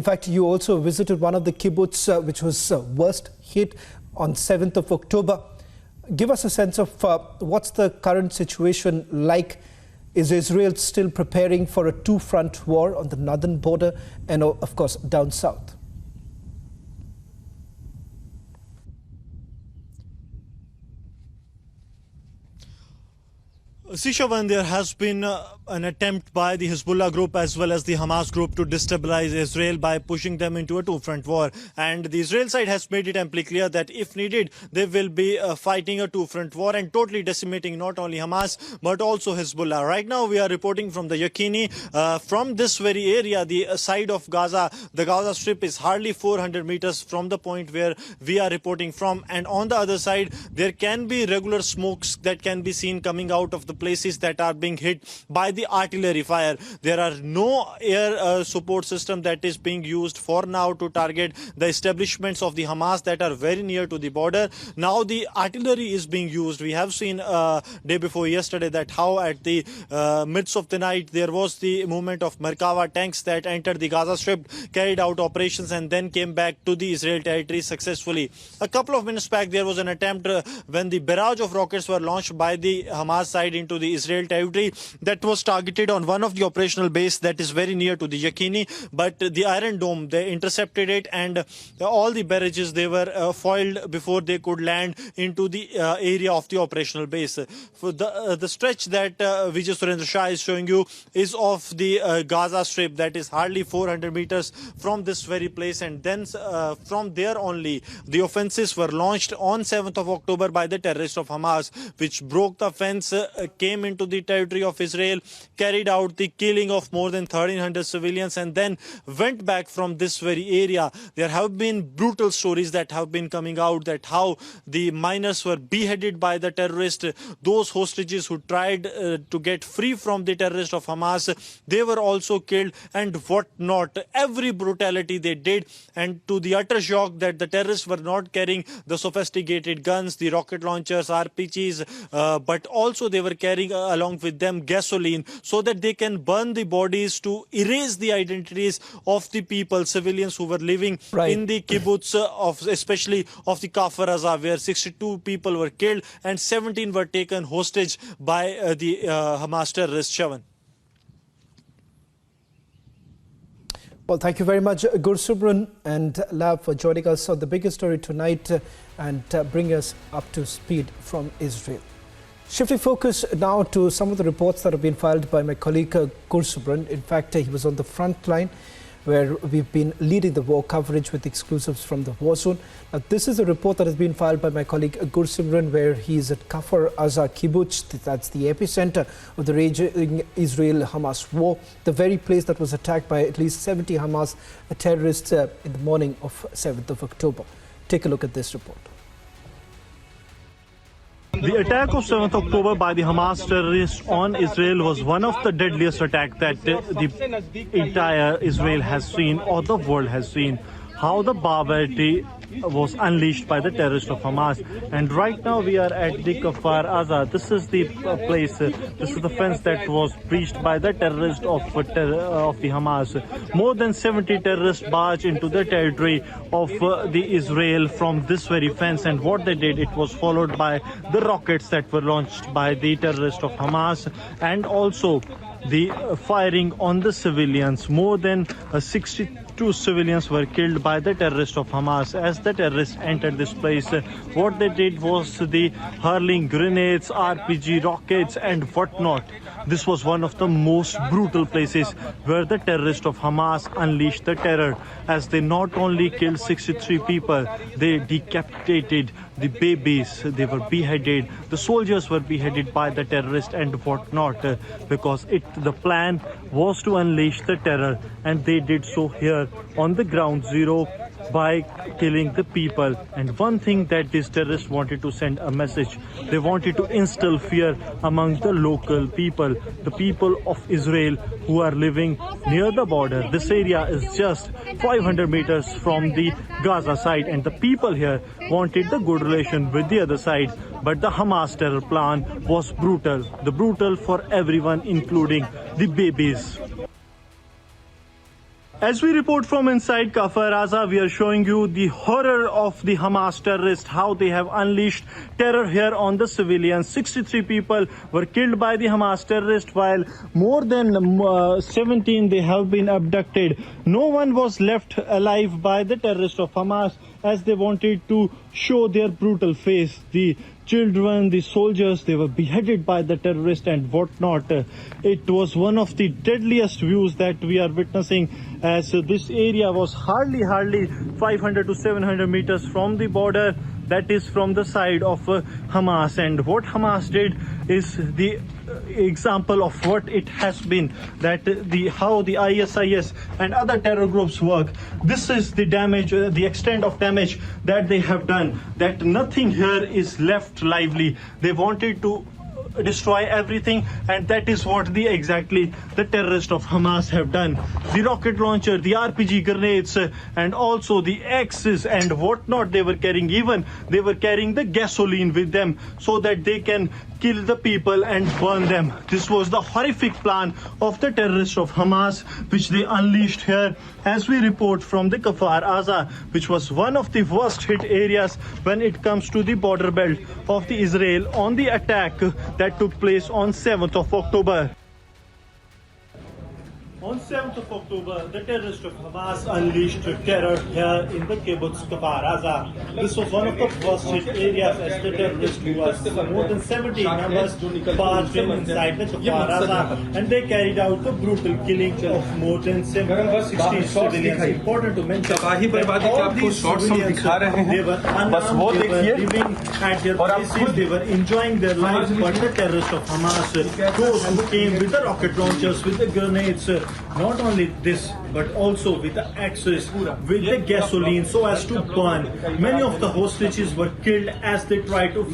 fact, you also visited one of the kibbutz which was worst hit on 7th of October. Give us a sense of what's the current situation like. Is Israel still preparing for a two-front war on the northern border and, of course, down south? Sishavan, there has been an attempt by the Hezbollah group as well as the Hamas group to destabilize Israel by pushing them into a two-front war. And the Israel side has made it amply clear that if needed, they will be fighting a two-front war and totally decimating not only Hamas but also Hezbollah. Right now, we are reporting from the Yakini. From this very area, the side of Gaza, the Gaza Strip is hardly 400 meters from the point where we are reporting from. And on the other side, there can be regular smokes that can be seen coming out of the places that are being hit by the artillery fire. There are no air support system that is being used for now to target the establishments of the Hamas that are very near to the border. Now the artillery is being used. We have seen day before yesterday that how at the midst of the night there was the movement of Merkava tanks that entered the Gaza Strip, carried out operations and then came back to the Israel territory successfully. A couple of minutes back there was an attempt when the barrage of rockets were launched by the Hamas side into the Israel territory that was targeted on one of the operational base that is very near to the Yakini, but the Iron Dome, they intercepted it and all the barrages, they were foiled before they could land into the area of the operational base. For the stretch that Vijay Surendra Shah is showing you is of the Gaza Strip that is hardly 400 meters from this very place, and then from there only the offenses were launched on 7th of October by the terrorists of Hamas, which broke the fence, came into the territory of Israel, carried out the killing of more than 1,300 civilians and then went back from this very area. There have been brutal stories that have been coming out that how the miners were beheaded by the terrorists. Those hostages who tried to get free from the terrorists of Hamas, they were also killed and what not. Every brutality they did, and to the utter shock that the terrorists were not carrying the sophisticated guns, the rocket launchers, RPGs, but also they were carrying along with them gasoline so that they can burn the bodies to erase the identities of the people, civilians who were living in the kibbutz especially of the Kfar, where 62 people were killed and 17 were taken hostage by the Hamas terrorists. Shavan. Well, thank you very much, Gursubran and Lab, for joining us on the biggest story tonight and bring us up to speed from Israel. Shifting focus now to some of the reports that have been filed by my colleague Gursubran. In fact, he was on the front line where we've been leading the war coverage with exclusives from the war zone. Now, this is a report that has been filed by my colleague Gursubran, where he is at Kfar Kibbutz. That's the epicenter of the raging Israel-Hamas war, the very place that was attacked by at least 70 Hamas terrorists in the morning of 7th of October. Take a look at this report. The attack of 7th October by the Hamas terrorists on Israel was one of the deadliest attacks that the entire Israel has seen or the world has seen. How the barbarity was unleashed by the terrorists of Hamas. And right now we are at the Kfar. This is the place, this is the fence that was breached by the terrorists of the Hamas. More than 70 terrorists barged into the territory of the Israel from this very fence, and what they did, it was followed by the rockets that were launched by the terrorists of Hamas, and also the firing on the civilians. More than 62 civilians were killed by the terrorists of Hamas. As the terrorists entered this place, what they did was the hurling grenades, RPG rockets and whatnot. This was one of the most brutal places where the terrorists of Hamas unleashed the terror, as they not only killed 63 people, they decapitated the babies, they were beheaded, the soldiers were beheaded by the terrorists and whatnot, because the plan was to unleash the terror, and they did so here on the ground zero by killing the people. And one thing that these terrorists wanted to send a message, they wanted to instill fear among the local people, the people of Israel who are living near the border. This area is just 500 meters from the Gaza side, and the people here wanted the good relation with the other side. But the Hamas terror plan was brutal, brutal for everyone, including the babies. As we report from inside Kfar, we are showing you the horror of the Hamas terrorists, how they have unleashed terror here on the civilians. 63 people were killed by the Hamas terrorists, while more than 17 they have been abducted. No one was left alive by the terrorists of Hamas, as they wanted to show their brutal face. The children, the soldiers, they were beheaded by the terrorists and whatnot. It was one of the deadliest views that we are witnessing, as this area was hardly 500 to 700 meters from the border, that is from the side of Hamas. And what Hamas did is the example of what it has been, that how the ISIS and other terror groups work. This is the damage, the extent of damage that they have done, that nothing here is left lively. They wanted to destroy everything, and that is what exactly the terrorists of Hamas have done. The rocket launcher, the RPG grenades, and also the axes and whatnot they were carrying. Even they were carrying the gasoline with them so that they can kill the people and burn them. This was the horrific plan of the terrorists of Hamas, which they unleashed here, as we report from the Kfar, which was one of the worst hit areas when it comes to the border belt of the Israel on the attack that took place on 7th of October. On 7th of October, the terrorists of Hamas unleashed terror here in the Kibbutz Kfar. This was one of the worst hit areas, as the terrorists, who was more than 70 members, barged in inside the Kfar, and they carried out the brutal killing of more than 60 civilians. Important to mention that all these civilians, they were unarmed, they were living at their places, they were enjoying their lives, but the terrorists of Hamas, those who came with the rocket launchers, with the grenades, not only this, but also with the axes, with the gasoline, so as to burn. Many of the hostages were killed as they tried to